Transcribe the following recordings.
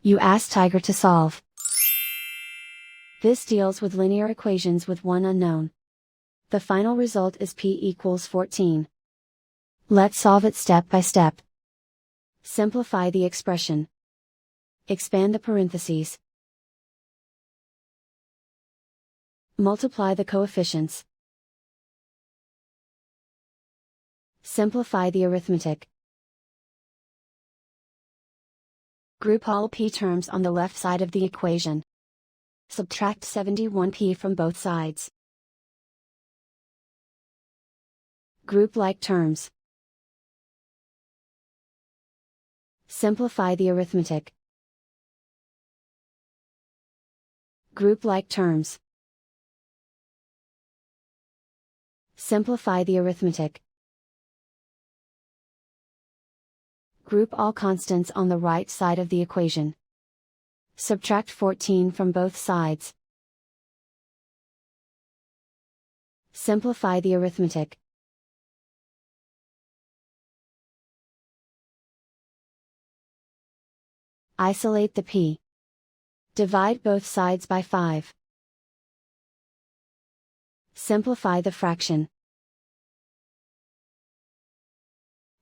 You ask Tiger to solve. This deals with linear equations with one unknown. The final result is p equals 14. Let's solve it step by step. Simplify the expression. Expand the parentheses. Multiply the coefficients. Simplify the arithmetic. Group all p terms on the left side of the equation. Subtract 71p from both sides. Group like terms. Simplify the arithmetic. Group like terms. Simplify the arithmetic. Group all constants on the right side of the equation. Subtract 14 from both sides. Simplify the arithmetic. Isolate the p. Divide both sides by 5. Simplify the fraction.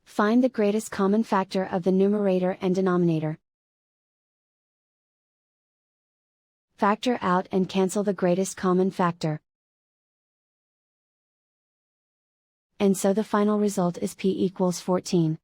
Find the greatest common factor of the numerator and denominator. Factor out and cancel the greatest common factor. And so the final result is p equals 14.